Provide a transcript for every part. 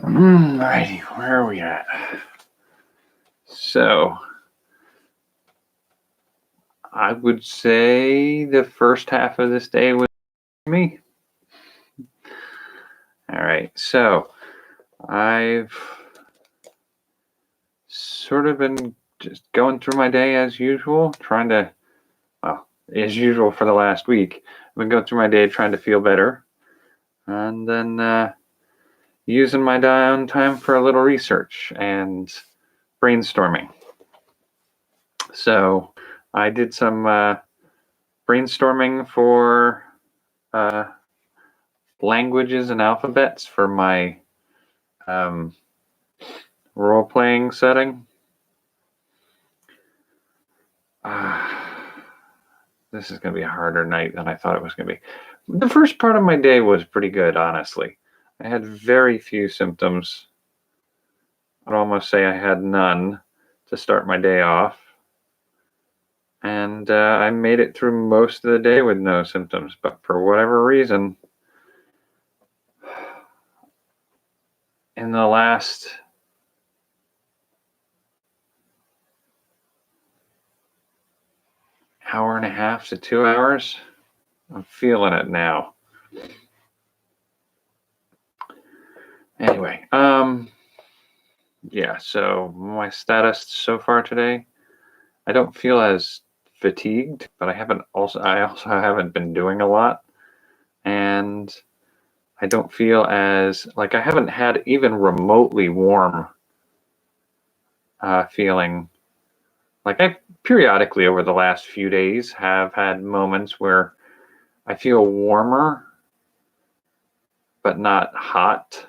Alrighty, where are we at? So, I would say the first half of this day was me. All right, so I've sort of been just going through my day as usual, trying to, well, as usual for the last week. I've been going through my day trying to feel better, and then using my downtime for a little research and brainstorming. So I did some brainstorming for languages and alphabets for my role-playing setting. This is going to be a harder night than I thought it was going to be. The first part of my day was pretty good, honestly. I had very few symptoms. I'd almost say I had none to start my day off. And I made it through most of the day with no symptoms. But for whatever reason, in the last hour and a half to 2 hours, I'm feeling it now. Anyway, yeah, so my status so far today, I don't feel as fatigued, but I also haven't been doing a lot, and I don't feel as like I haven't had even remotely warm feeling. Like I periodically over the last few days have had moments where I feel warmer, but not hot.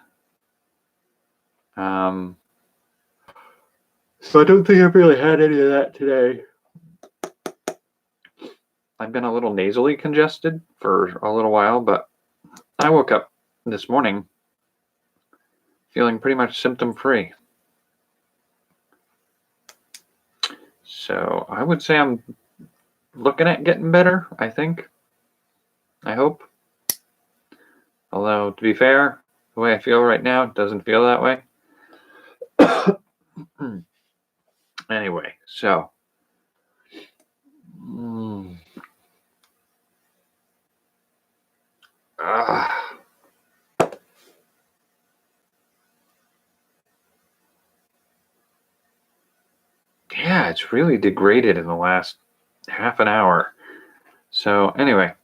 So I don't think I've really had any of that today. I've been a little nasally congested for a little while, but I woke up this morning feeling pretty much symptom-free. So I would say I'm looking at getting better, I think. I hope. Although, to be fair, the way I feel right now doesn't feel that way. Anyway, so yeah, it's really degraded in the last half an hour. So anyway,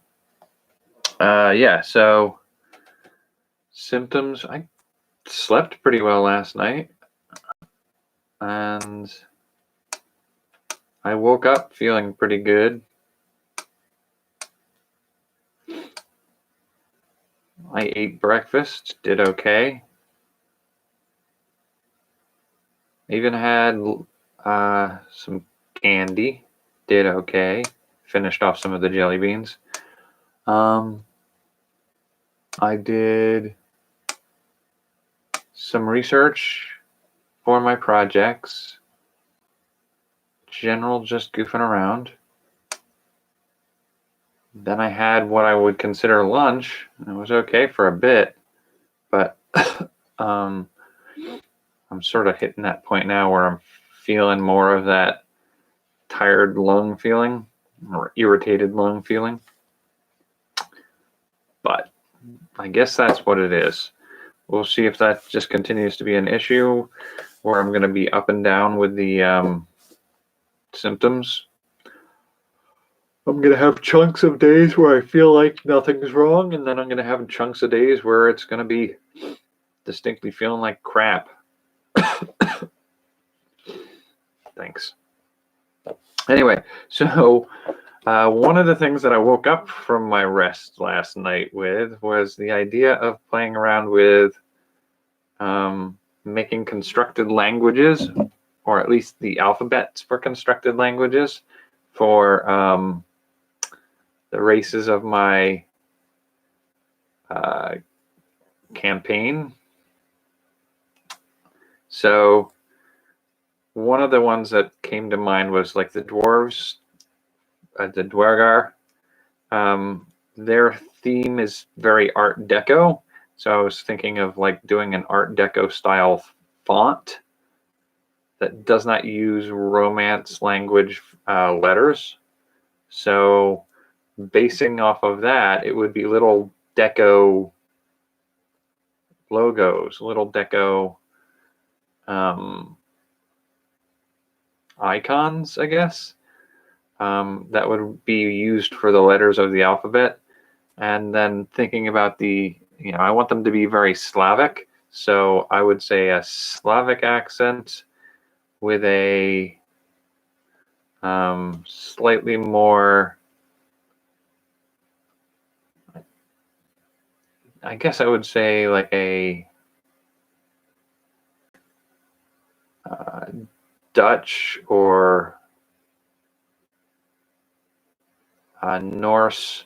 yeah, so symptoms, I slept pretty well last night, and I woke up feeling pretty good. I ate breakfast, did okay. Even had some candy, did okay. Finished off some of the jelly beans. I did some research for my projects. General just goofing around. Then I had what I would consider lunch. It was okay for a bit, but I'm sort of hitting that point now where I'm feeling more of that tired lung feeling or irritated lung feeling. But I guess that's what it is. We'll see if that just continues to be an issue where I'm going to be up and down with the symptoms. I'm going to have chunks of days where I feel like nothing's wrong, and then I'm going to have chunks of days where it's going to be distinctly feeling like crap. Thanks. Anyway, so one of the things that I woke up from my rest last night with was the idea of playing around with making constructed languages, or at least the alphabets for constructed languages for the races of my campaign. So one of the ones that came to mind was like the dwarves, the Duergar. their theme is very Art Deco. So I was thinking of like doing an Art Deco style font that does not use Romance language letters. So basing off of that, it would be little Deco logos, little Deco icons, I guess, that would be used for the letters of the alphabet. And then thinking about I want them to be very Slavic. So I would say a Slavic accent with a slightly more, I guess I would say like a Dutch or Norse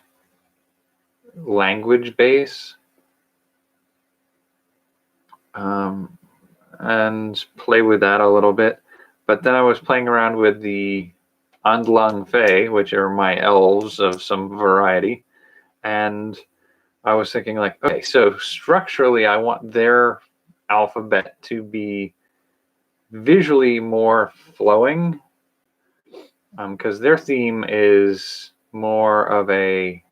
language base, and play with that a little bit. But then I was playing around with the Andlang Fae, which are my elves of some variety, and I was thinking like, okay, so structurally I want their alphabet to be visually more flowing, because their theme is more of a,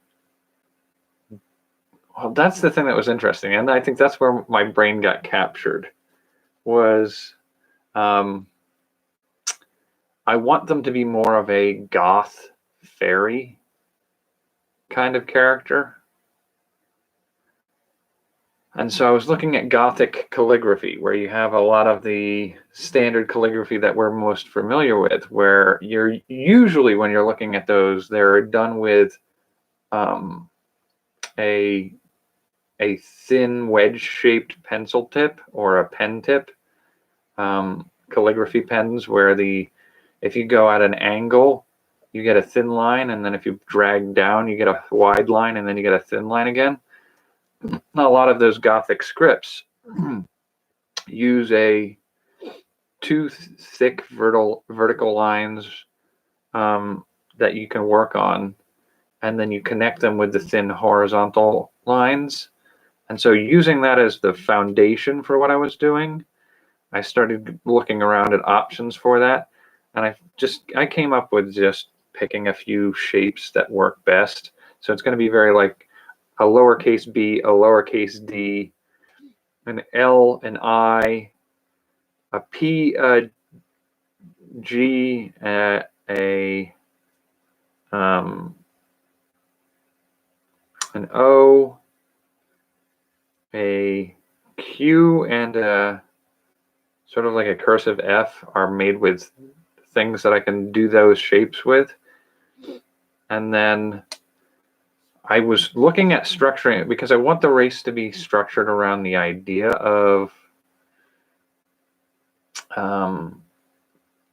well, that's the thing that was interesting, and I think that's where my brain got captured, was I want them to be more of a goth fairy kind of character. And so I was looking at Gothic calligraphy, where you have a lot of the standard calligraphy that we're most familiar with, where you're usually, when you're looking at those, they're done with a thin wedge-shaped pencil tip or a pen tip. Calligraphy pens where if you go at an angle, you get a thin line, and then if you drag down, you get a wide line, and then you get a thin line again. A lot of those Gothic scripts use two thick vertical lines that you can work on, and then you connect them with the thin horizontal lines. And so using that as the foundation for what I was doing, I started looking around at options for that, and I came up with just picking a few shapes that work best. So it's going to be very like a lowercase b, a lowercase d, an L, an I, a P, a G, an O, a Q, and a sort of like a cursive F are made with things that I can do those shapes with. And then I was looking at structuring it because I want the race to be structured around the idea of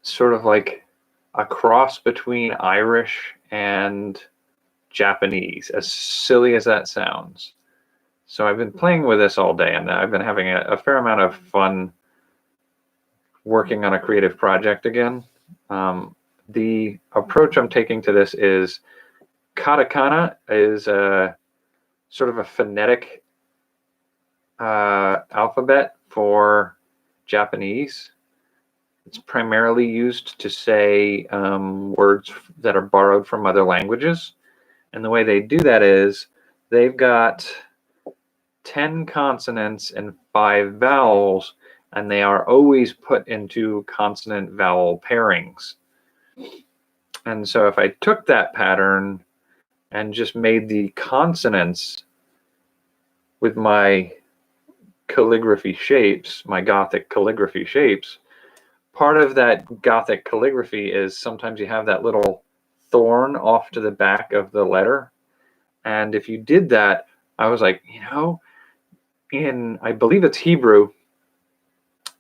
sort of like a cross between Irish and Japanese, as silly as that sounds. So I've been playing with this all day, and I've been having a fair amount of fun working on a creative project again. The approach I'm taking to this is katakana is a sort of a phonetic alphabet for Japanese. It's primarily used to say words that are borrowed from other languages. And the way they do that is they've got 10 consonants and 5 vowels, and they are always put into consonant vowel pairings. And so if I took that pattern and just made the consonants with my calligraphy shapes, my Gothic calligraphy shapes, part of that Gothic calligraphy is sometimes you have that little thorn off to the back of the letter. And if you did that, I was like, in, I believe it's Hebrew,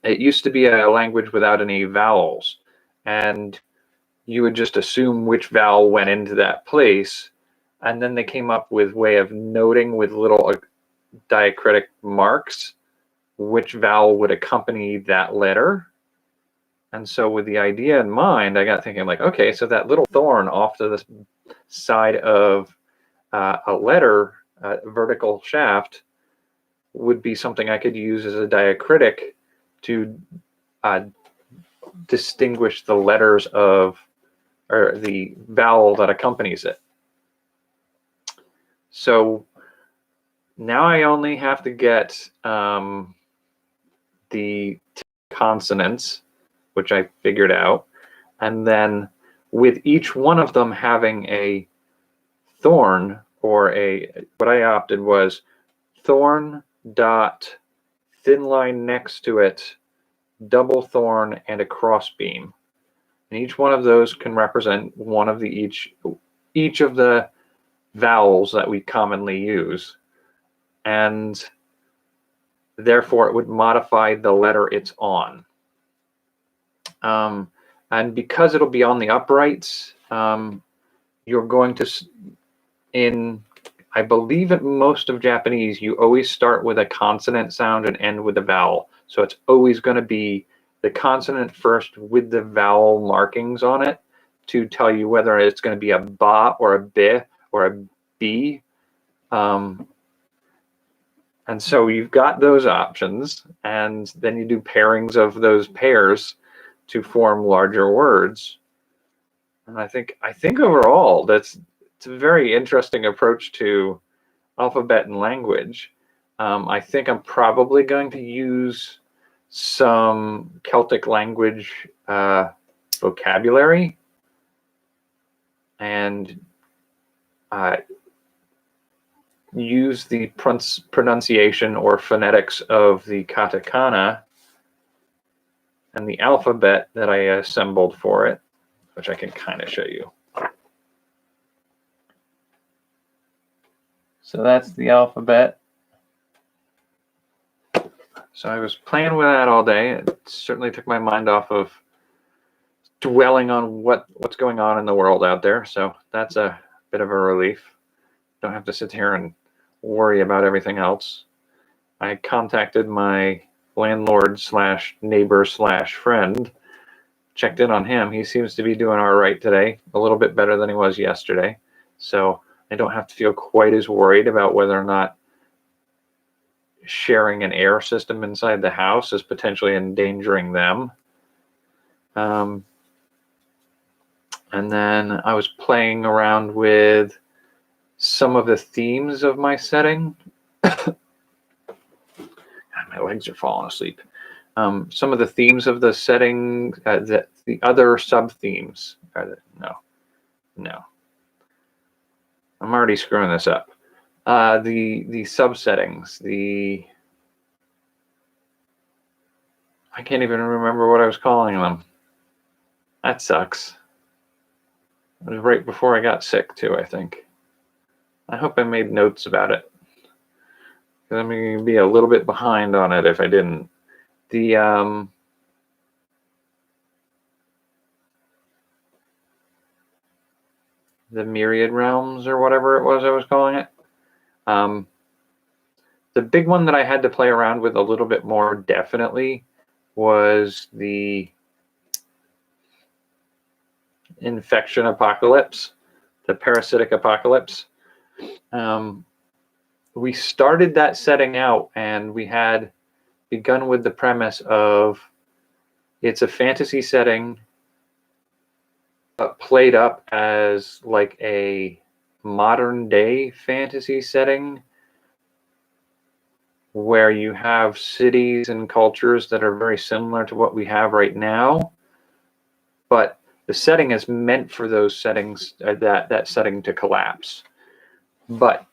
it used to be a language without any vowels. And you would just assume which vowel went into that place. And then they came up with a way of noting with little diacritic marks which vowel would accompany that letter. And so with the idea in mind, I got thinking like, okay, so that little thorn off to the side of a letter, vertical shaft, would be something I could use as a diacritic to distinguish the letters of, or the vowel that accompanies it. So now I only have to get the consonants, which I figured out, and then with each one of them having a thorn, or what I opted was thorn dot, thin line next to it, double thorn, and a crossbeam. And each one of those can represent one of each of the vowels that we commonly use, and therefore it would modify the letter it's on. And because it'll be on the uprights, you're going to, I believe in most of Japanese, you always start with a consonant sound and end with a vowel. So it's always going to be the consonant first with the vowel markings on it to tell you whether it's going to be a ba or a bi or a b. And so you've got those options, and then you do pairings of those pairs to form larger words. And I think overall it's a very interesting approach to alphabet and language. I think I'm probably going to use some Celtic language vocabulary and use the pronunciation or phonetics of the katakana and the alphabet that I assembled for it, which I can kind of show you. So that's the alphabet. So I was playing with that all day. It certainly took my mind off of dwelling on what's going on in the world out there. So that's a bit of a relief. Don't have to sit here and worry about everything else. I contacted my landlord slash neighbor slash friend, checked in on him. He seems to be doing all right today, a little bit better than he was yesterday. So I don't have to feel quite as worried about whether or not sharing an air system inside the house is potentially endangering them. And then I was playing around with some of the themes of my setting. God, my legs are falling asleep. Some of the themes of the setting, the other sub-themes. No. I'm already screwing this up. The sub-settings, I can't even remember what I was calling them. That sucks. It was right before I got sick too, I think. I hope I made notes about it, because I'm going to be a little bit behind on it if I didn't. The myriad realms, or whatever it was I was calling it. The big one that I had to play around with a little bit more definitely was the infection apocalypse, the parasitic apocalypse. We started that setting out, and we had begun with the premise of it's a fantasy setting, but played up as like a modern day fantasy setting where you have cities and cultures that are very similar to what we have right now, but the setting is meant for those settings, that setting to collapse. But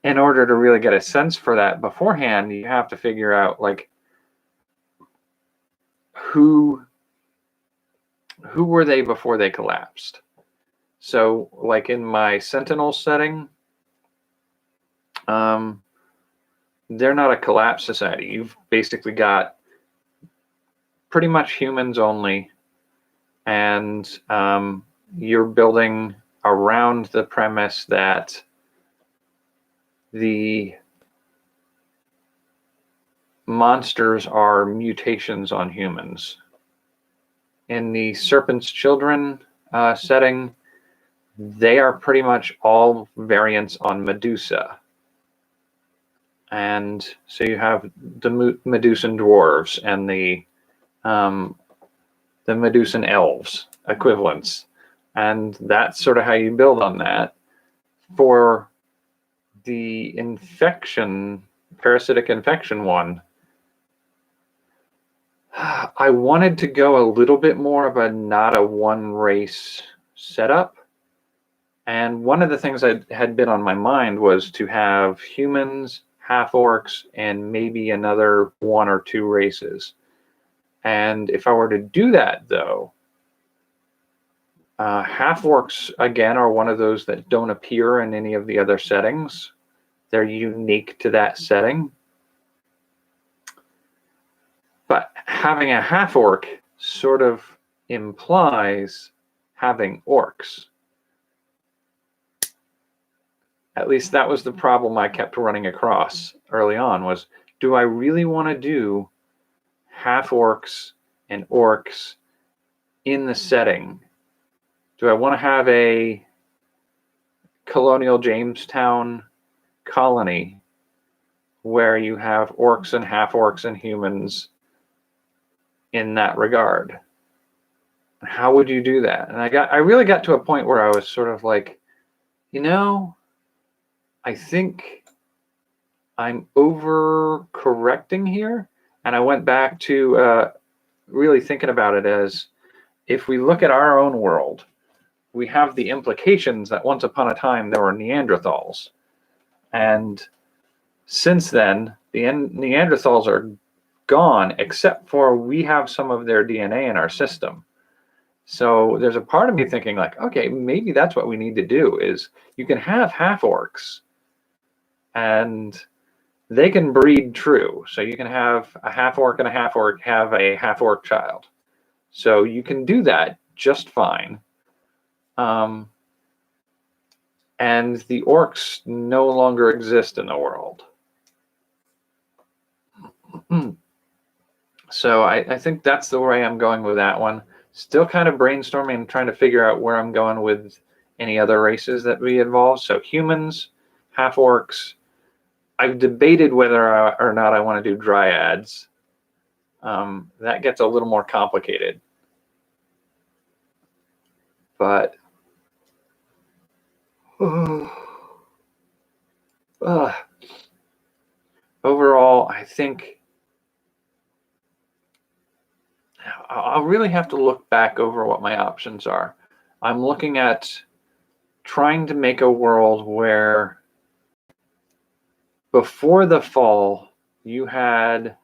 in order to really get a sense for that beforehand, you have to figure out like who were they before they collapsed. So like in my Sentinel setting, they're not a collapsed society. You've basically got pretty much humans only, and you're building around the premise that the monsters are mutations on humans. In the Serpent's Children setting, they are pretty much all variants on Medusa. And so you have the Medusan dwarves and the Medusan elves equivalents. And that's sort of how you build on that. For the parasitic infection one, I wanted to go a little bit more of a not a one race setup. And one of the things that had been on my mind was to have humans, half-orcs, and maybe another one or two races. And if I were to do that, though, half-orcs, again, are one of those that don't appear in any of the other settings. They're unique to that setting. But having a half-orc sort of implies having orcs. At least that was the problem I kept running across early on, was, do I really want to do half-orcs and orcs in the setting? Do I want to have a colonial Jamestown colony where you have orcs and half-orcs and humans in that regard? How would you do that? And I really got to a point where I was sort of like, I think I'm overcorrecting here. And I went back to really thinking about it as, if we look at our own world, we have the implications that once upon a time there were Neanderthals. And since then, the Neanderthals are gone, except for we have some of their DNA in our system. So there's a part of me thinking like, okay, maybe that's what we need to do, is you can have half-orcs and they can breed true. So you can have a half-orc and a half-orc have a half-orc child. So you can do that just fine. And the orcs no longer exist in the world. So I think that's the way I'm going with that one. Still kind of brainstorming and trying to figure out where I'm going with any other races that we involve. So humans, half-orcs. I've debated whether or not I want to do dryads. That gets a little more complicated. But overall, I think I'll really have to look back over what my options are. I'm looking at trying to make a world where before the fall, you had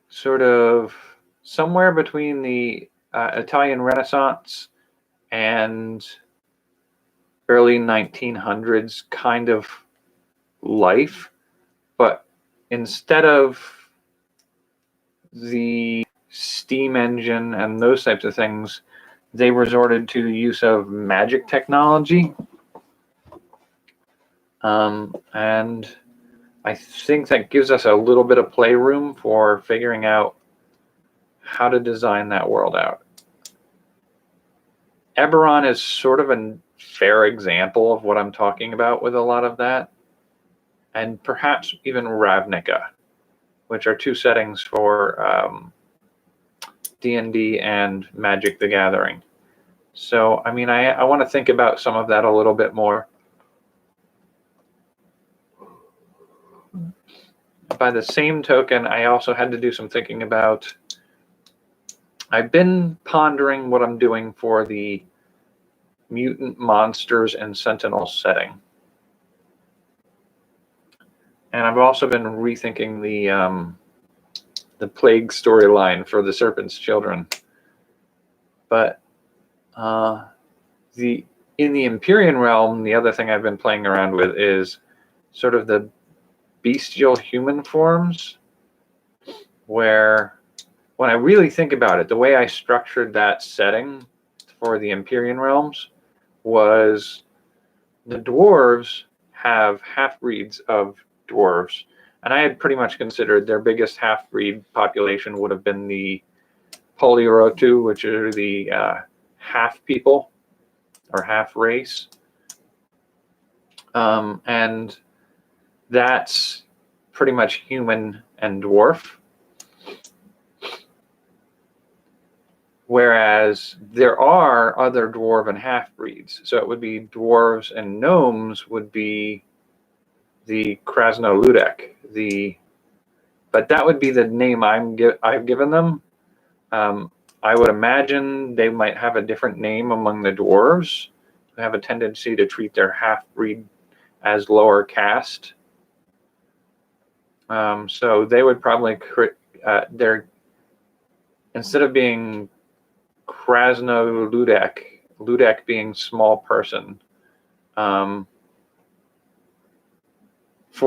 sort of somewhere between the Italian Renaissance and early 1900s kind of life, but instead of the steam engine and those types of things, they resorted to the use of magic technology. And I think that gives us a little bit of playroom for figuring out how to design that world out. Eberron is sort of a fair example of what I'm talking about with a lot of that. And perhaps even Ravnica, which are two settings for D&D and Magic the Gathering. So, I mean, I want to think about some of that a little bit more. By the same token, I also had to do some thinking about, I've been pondering what I'm doing for the mutant monsters and sentinel setting. And I've also been rethinking the plague storyline for the Serpent's Children. But in the Empyrean realm, the other thing I've been playing around with is sort of the bestial human forms, where when I really think about it, the way I structured that setting for the Empyrean realms was the dwarves have half-breeds of dwarves, and I had pretty much considered their biggest half-breed population would have been the Polyrotu, which are the half people or half race. And that's pretty much human and dwarf. Whereas there are other dwarven half-breeds. So it would be dwarves and gnomes would be the Krasnoludek. But that would be the name I've given them. I would imagine they might have a different name among the dwarves, who have a tendency to treat their half-breed as lower caste. So they would probably instead of being Krasnoludek, Ludek being small person. For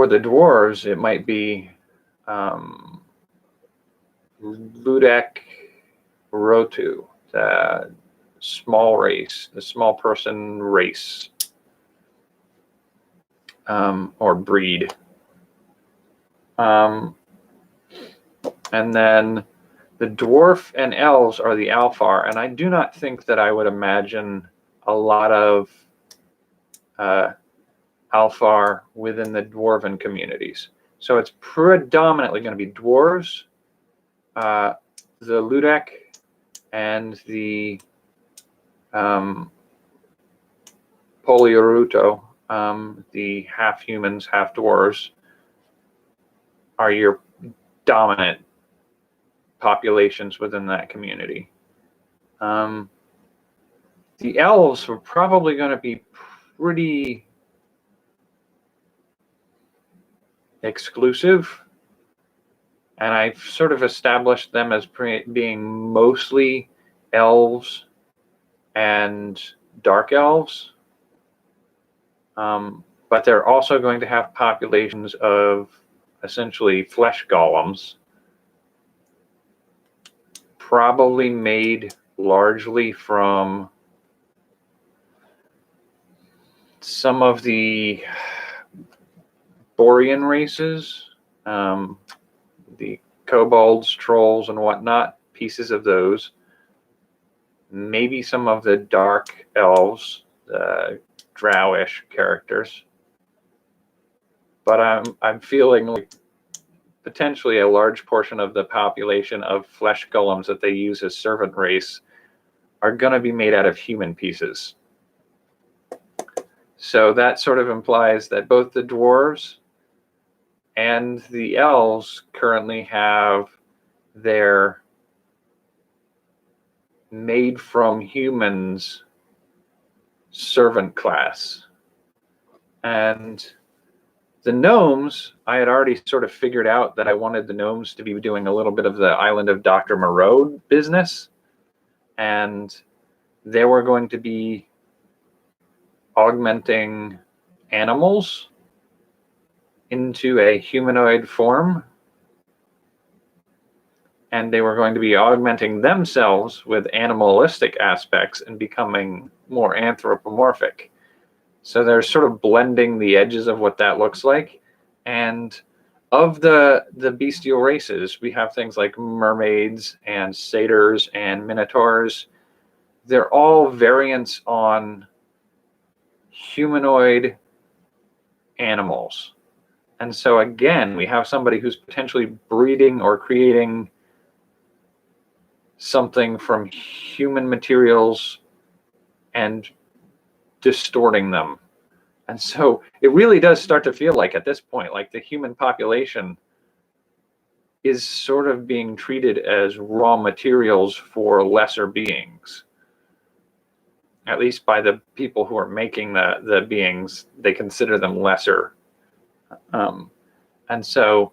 the dwarves, it might be Ludek Rotu, the small race, the small person race, or breed. And then the dwarf and elves are the Alfar, and I do not think that I would imagine a lot of Alfar within the dwarven communities. So it's predominantly going to be dwarves, the Ludek, and the Polyoruto, the half humans, half dwarves, are your dominant populations within that community. The elves are probably going to be pretty exclusive, and I've sort of established them as being mostly elves and dark elves. But they're also going to have populations of essentially flesh golems, probably made largely from some of the Borean races, the kobolds, trolls, and whatnot, pieces of those. Maybe some of the dark elves, the drowish characters. But I'm feeling like potentially a large portion of the population of flesh golems that they use as servant race are going to be made out of human pieces. So that sort of implies that both the dwarves and the elves currently have their made from humans servant class. And the gnomes, I had already sort of figured out that I wanted the gnomes to be doing a little bit of the Island of Dr. Moreau business. And they were going to be augmenting animals into a humanoid form. And they were going to be augmenting themselves with animalistic aspects and becoming more anthropomorphic. So they're sort of blending the edges of what that looks like. And of the bestial races, we have things like mermaids and satyrs and minotaurs. They're all variants on humanoid animals. And so again, we have somebody who's potentially breeding or creating something from human materials and distorting them. And so it really does start to feel like at this point, like the human population is sort of being treated as raw materials for lesser beings. At least by the people who are making the beings, they consider them lesser. And so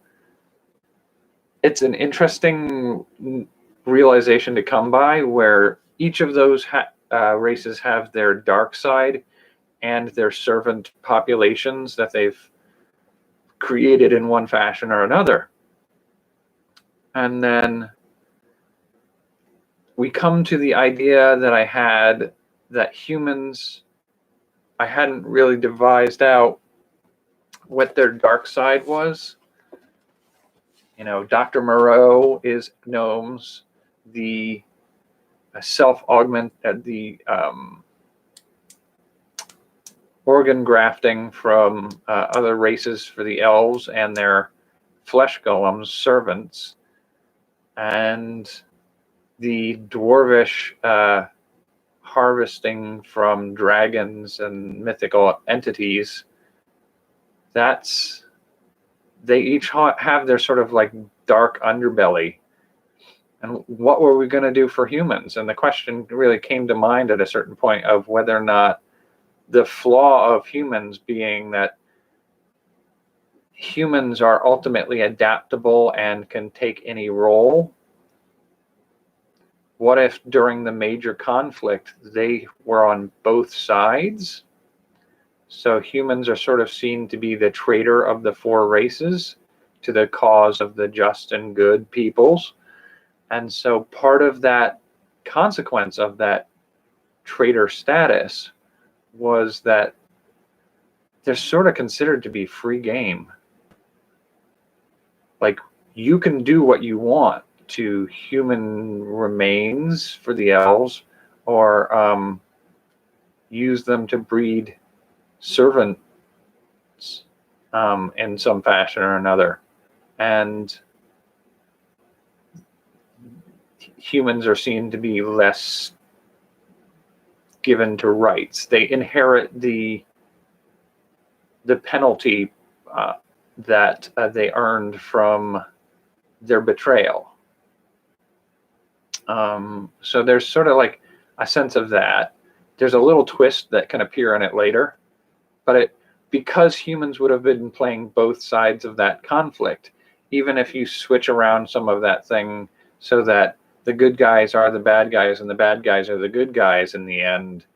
it's an interesting realization to come by, where each of those races have their dark side and their servant populations that they've created in one fashion or another. And then we come to the idea that I had that humans, I hadn't really devised out what their dark side was. You know, Dr. Moreau is gnomes. The self-augment the organ grafting from other races for the elves and their flesh golems, servants, and the dwarvish harvesting from dragons and mythical entities. They each have their sort of like dark underbelly. And what were we going to do for humans? And the question really came to mind at a certain point of whether or not the flaw of humans being that humans are ultimately adaptable and can take any role. What if during the major conflict they were on both sides? So humans are sort of seen to be the traitor of the four races to the cause of the just and good peoples. And so part of that consequence of that traitor status was that they're sort of considered to be free game. Like, you can do what you want to human remains for the elves, or use them to breed servants in some fashion or another. And humans are seen to be less given to rights. They inherit the penalty that they earned from their betrayal. So there's sort of like a sense of that. There's a little twist that can appear in it later, but because humans would have been playing both sides of that conflict, even if you switch around some of that thing so that the good guys are the bad guys and the bad guys are the good guys in the end,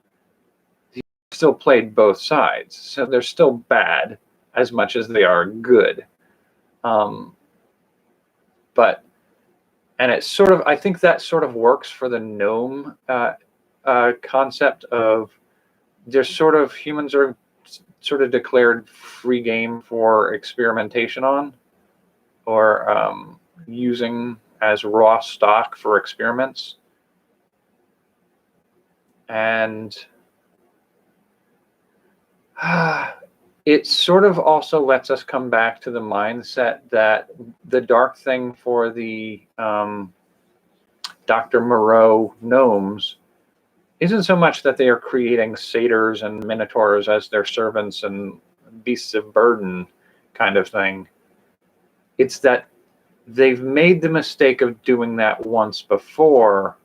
you still played both sides. So they're still bad as much as they are good. And it's sort of, I think that sort of works for the gnome concept of there's sort of, humans are sort of declared free game for experimentation on, or using as raw stock for experiments. And it sort of also lets us come back to the mindset that the dark thing for the Dr. Moreau gnomes isn't so much that they are creating satyrs and minotaurs as their servants and beasts of burden kind of thing. It's that they've made the mistake of doing that once before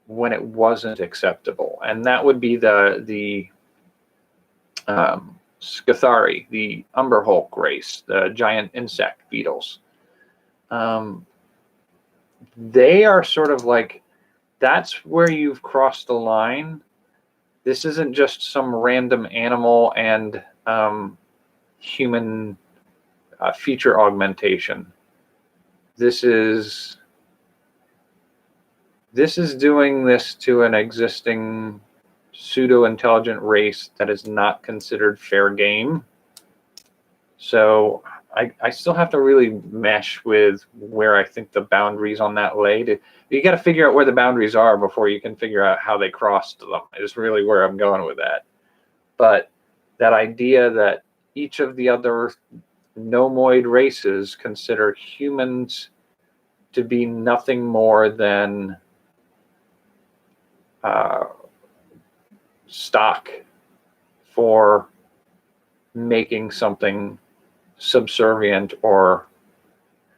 when it wasn't acceptable. And that would be the Scathari, the Umberhulk race, the giant insect beetles. They are sort of like, that's where you've crossed the line. This isn't just some random animal and human feature augmentation. This is doing this to an existing pseudo-intelligent race that is not considered fair game. So I still have to really mesh with where I think the boundaries on that lay. You got to figure out where the boundaries are before you can figure out how they crossed them, is really where I'm going with that. But that idea that each of the other gnomoid races consider humans to be nothing more than stock for making something subservient, or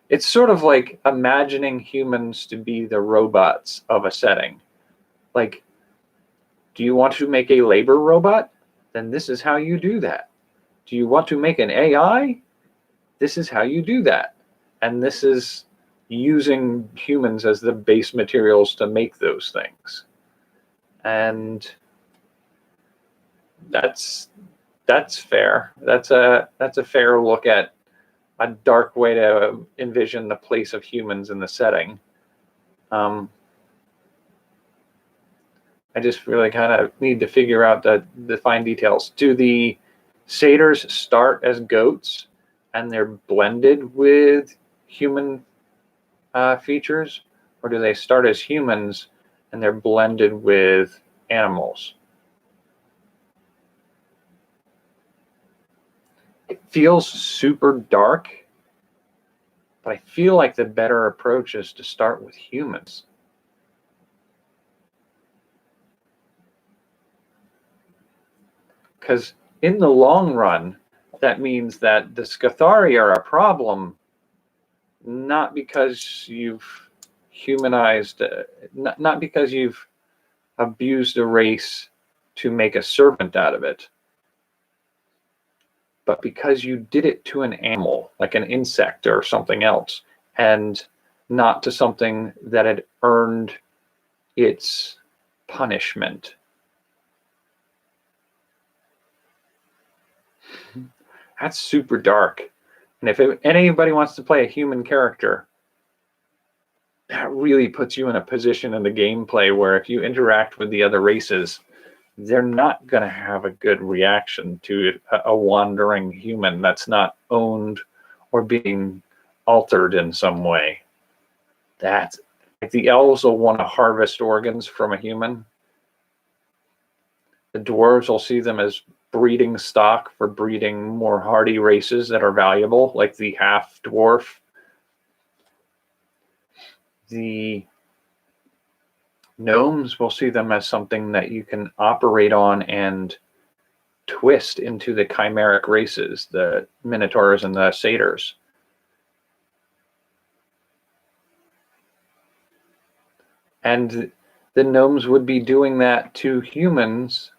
it's sort of like imagining humans to be the robots of a setting. Like, do you want to make a labor robot? Then this is how you do that. Do you want to make an AI? This is how you do that. And this is using humans as the base materials to make those things. And that's fair. That's a fair look at a dark way to envision the place of humans in the setting. I just really kind of need to figure out the fine details. Do the satyrs start as goats and they're blended with human features, or do they start as humans and they're blended with animals? It feels super dark, but I feel like the better approach is to start with humans. Because in the long run, that means that the Scathari are a problem, not because you've humanized, not because you've abused a race to make a servant out of it, but because you did it to an animal, like an insect or something else, and not to something that had earned its punishment. That's super dark. And if anybody wants to play a human character, that really puts you in a position in the gameplay where if you interact with the other races, they're not going to have a good reaction to a wandering human that's not owned or being altered in some way. That's like the elves will want to harvest organs from a human. The dwarves will see them as breeding stock for breeding more hardy races that are valuable, like the half dwarf. The gnomes will see them as something that you can operate on and twist into the chimeric races, the minotaurs and the satyrs. And the gnomes would be doing that to humans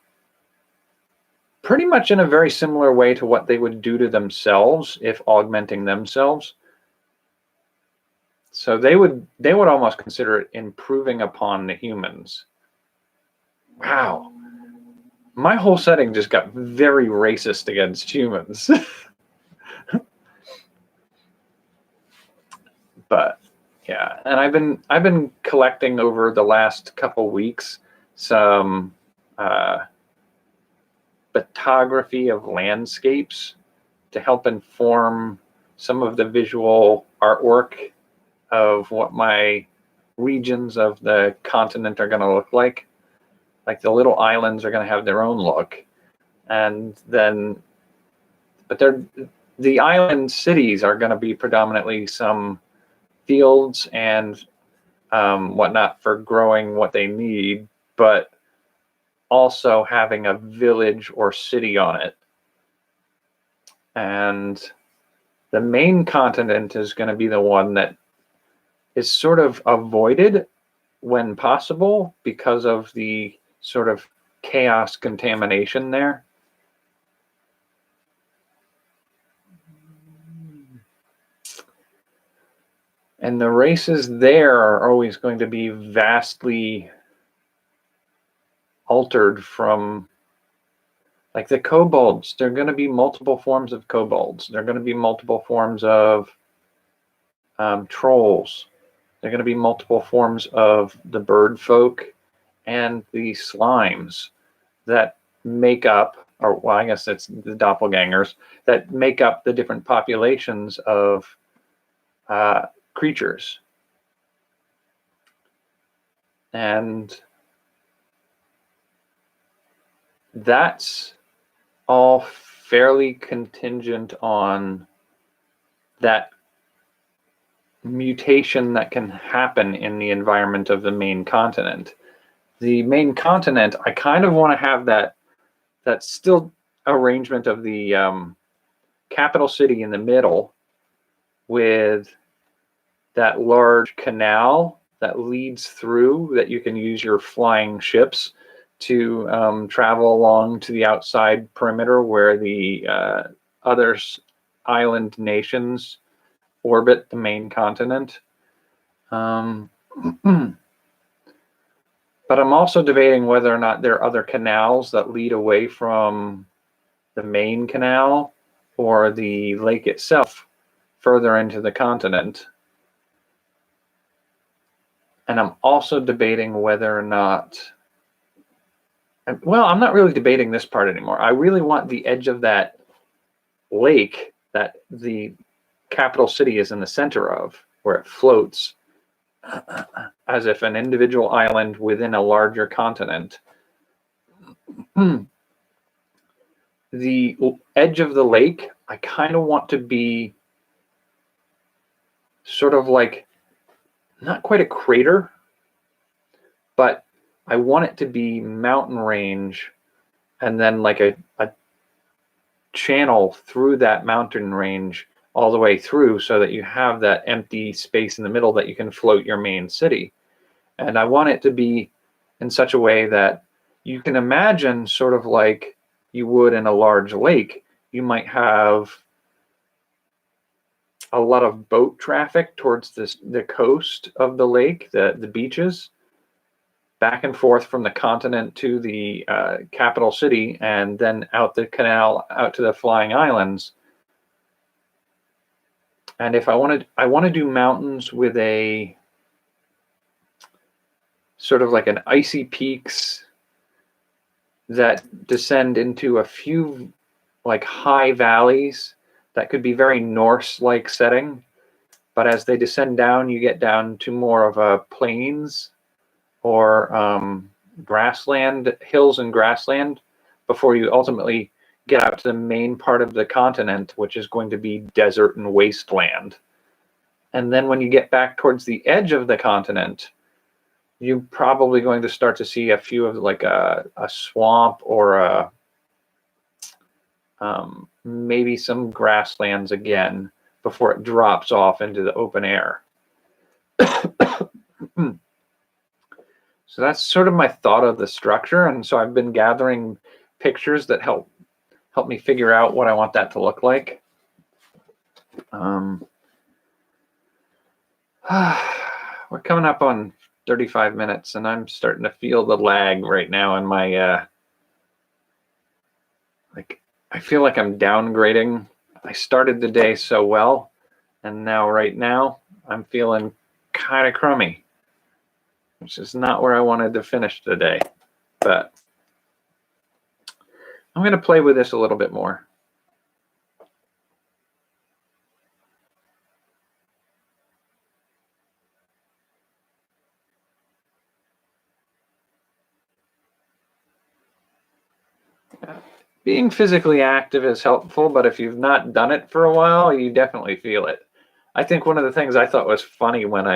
pretty much in a very similar way to what they would do to themselves if augmenting themselves. So they would almost consider it improving upon the humans. Wow. My whole setting just got very racist against humans. But yeah, and I've been collecting over the last couple weeks some photography of landscapes to help inform some of the visual artwork of what my regions of the continent are going to look like. Like the little islands are going to have their own look, and then, but the island cities are going to be predominantly some fields and whatnot for growing what they need, but also having a village or city on it. And the main continent is going to be the one that is sort of avoided when possible because of the sort of chaos contamination there. And the races there are always going to be vastly altered from, like the kobolds. There are going to be multiple forms of kobolds. There are going to be multiple forms of trolls. There are going to be multiple forms of the bird folk and the slimes that make up, or well, I guess it's the doppelgangers that make up the different populations of creatures. And that's all fairly contingent on that mutation that can happen in the environment of the main continent. The main continent, I kind of want to have that still arrangement of the capital city in the middle with that large canal that leads through that you can use your flying ships to travel along to the outside perimeter where the other island nations orbit the main continent. But I'm also debating whether or not there are other canals that lead away from the main canal or the lake itself further into the continent. And I'm also debating whether or not, well, I'm not really debating this part anymore. I really want the edge of that lake that the capital city is in the center of, where it floats, as if an individual island within a larger continent. The edge of the lake, I kind of want to be sort of like, not quite a crater, but I want it to be mountain range and then like a channel through that mountain range all the way through, so that you have that empty space in the middle that you can float your main city. And I want it to be in such a way that you can imagine, sort of like you would in a large lake, you might have a lot of boat traffic towards the coast of the lake, the beaches, back and forth from the continent to the capital city, and then out the canal out to the flying islands. And if I want to do mountains with a sort of like an icy peaks that descend into a few like high valleys that could be very Norse-like setting, but as they descend down, you get down to more of a plains or grassland, hills and grassland, before you ultimately get out to the main part of the continent, which is going to be desert and wasteland. And then when you get back towards the edge of the continent, you're probably going to start to see a few of like a swamp or maybe some grasslands again before it drops off into the open air. So that's sort of my thought of the structure. And so I've been gathering pictures that help me figure out what I want that to look like. We're coming up on 35 minutes, and I'm starting to feel the lag right now in my like, I feel like I'm downgrading. I started the day so well, and now right now I'm feeling kind of crummy, which is not where I wanted to finish the day. But I'm going to play with this a little bit more. Being physically active is helpful, but if you've not done it for a while, you definitely feel it. I think one of the things I thought was funny when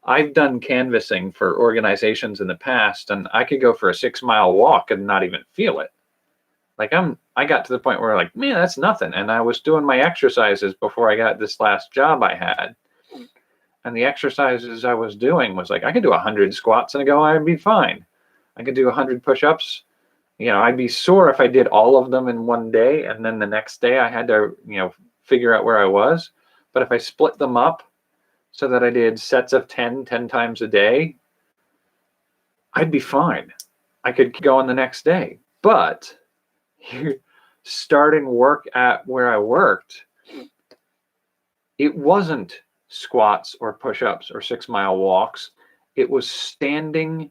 I've done canvassing for organizations in the past, and I could go for a 6-mile walk and not even feel it. Like I got to the point where like, man, that's nothing. And I was doing my exercises before I got this last job I had. And the exercises I was doing was like, I could do 100 squats and go, I'd be fine. I could do 100 push-ups. You know, I'd be sore if I did all of them in one day, and then the next day I had to, figure out where I was. But if I split them up so that I did sets of 10 times a day, I'd be fine. I could go on the next day. But starting work at where I worked, it wasn't squats or push-ups or 6-mile walks. It was standing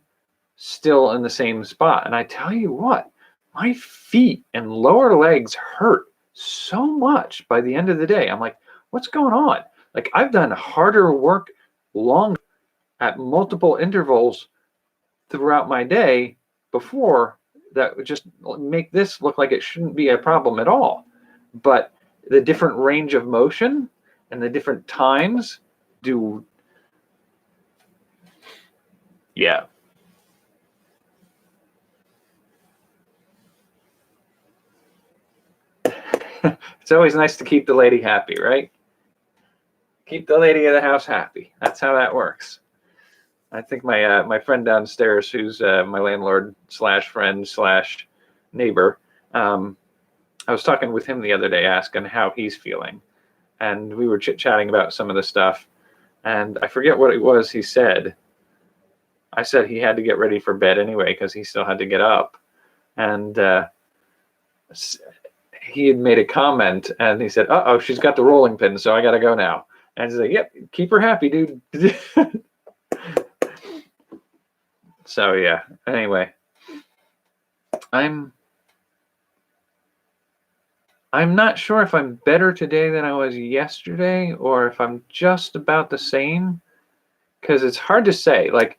still in the same spot. And I tell you what, my feet and lower legs hurt so much by the end of the day. I'm like, what's going on? Like, I've done harder work longer at multiple intervals throughout my day before that would just make this look like it shouldn't be a problem at all. But the different range of motion and the different times do, yeah. It's always nice to keep the lady happy, right? Keep the lady of the house happy. That's how that works. I think my friend downstairs, who's my landlord / friend / neighbor, I was talking with him the other day, asking how he's feeling, and we were chit-chatting about some of the stuff, and I forget what it was he said. I said he had to get ready for bed anyway because he still had to get up, and he had made a comment, and he said, "Uh-oh, she's got the rolling pin, so I got to go now." And he's like, "Yep, keep her happy, dude." So yeah. Anyway, I'm not sure if I'm better today than I was yesterday, or if I'm just about the same. because it's hard to say. Like,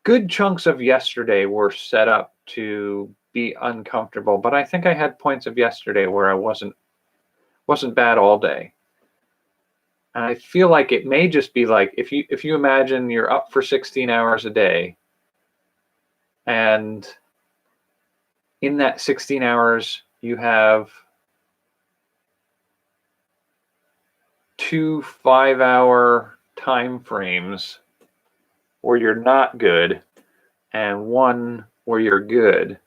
good chunks of yesterday were set up to be uncomfortable, but I think I had points of yesterday where I wasn't bad all day. And I feel like it may just be like, if you imagine you're up for 16 hours a day, and in that 16 hours you have 2 5-hour time frames where you're not good and one where you're good,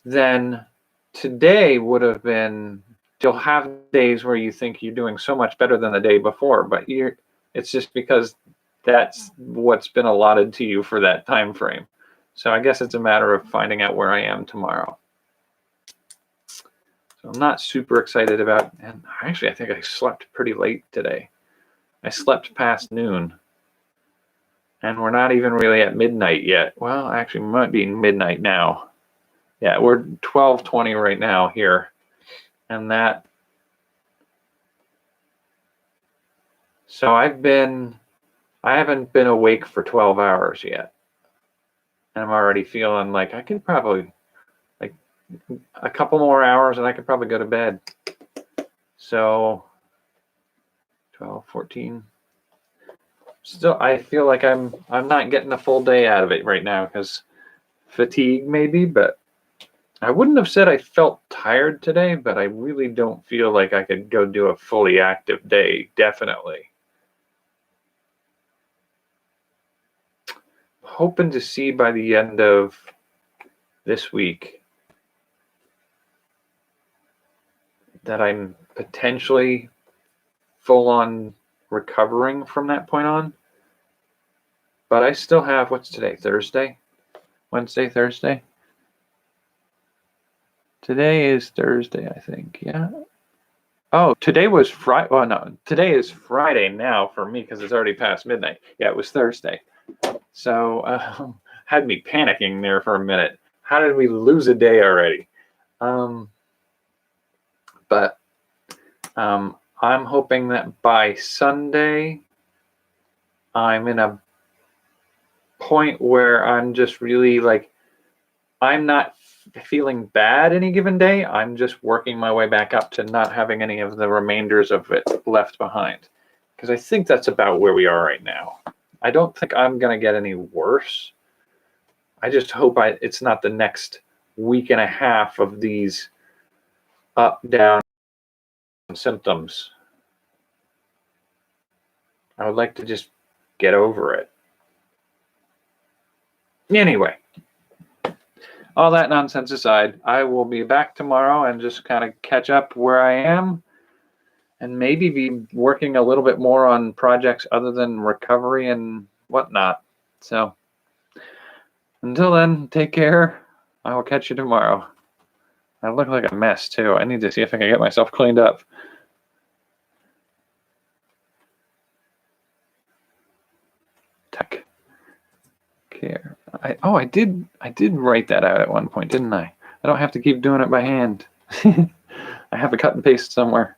then today would have been, you'll have days where you think you're doing so much better than the day before, but it's just because that's what's been allotted to you for that time frame. So I guess it's a matter of finding out where I am tomorrow. So I'm not super excited about, and actually I think I slept pretty late today. I slept past noon, and we're not even really at midnight yet. Well, actually it might be midnight now. Yeah, we're 12:20 right now here. And that, so I haven't been awake for 12 hours yet. And I'm already feeling like I could probably, like, a couple more hours and I could probably go to bed. So 12, 14. Still, I feel like I'm not getting a full day out of it right now because fatigue maybe, but I wouldn't have said I felt tired today, but I really don't feel like I could go do a fully active day, definitely. Hoping to see by the end of this week that I'm potentially full on recovering from that point on. But I still have, what's today? Thursday? Wednesday, Thursday? Today is Thursday, I think. Yeah. Oh, today was Friday. Well, no, today is Friday now for me because it's already past midnight. Yeah, it was Thursday. So had me panicking there for a minute. How did we lose a day already? But I'm hoping that by Sunday, I'm in a point where I'm just really like, I'm not feeling bad any given day. I'm just working my way back up to not having any of the remainders of it left behind. Because I think that's about where we are right now. I don't think I'm going to get any worse. I just hope it's not the next week and a half of these up, down symptoms. I would like to just get over it. Anyway, all that nonsense aside, I will be back tomorrow and just kind of catch up where I am and maybe be working a little bit more on projects other than recovery and whatnot. So until then, take care. I will catch you tomorrow. I look like a mess too. I need to see if I can get myself cleaned up. Take care. I did write that out at one point, didn't I? I don't have to keep doing it by hand. I have a cut and paste somewhere.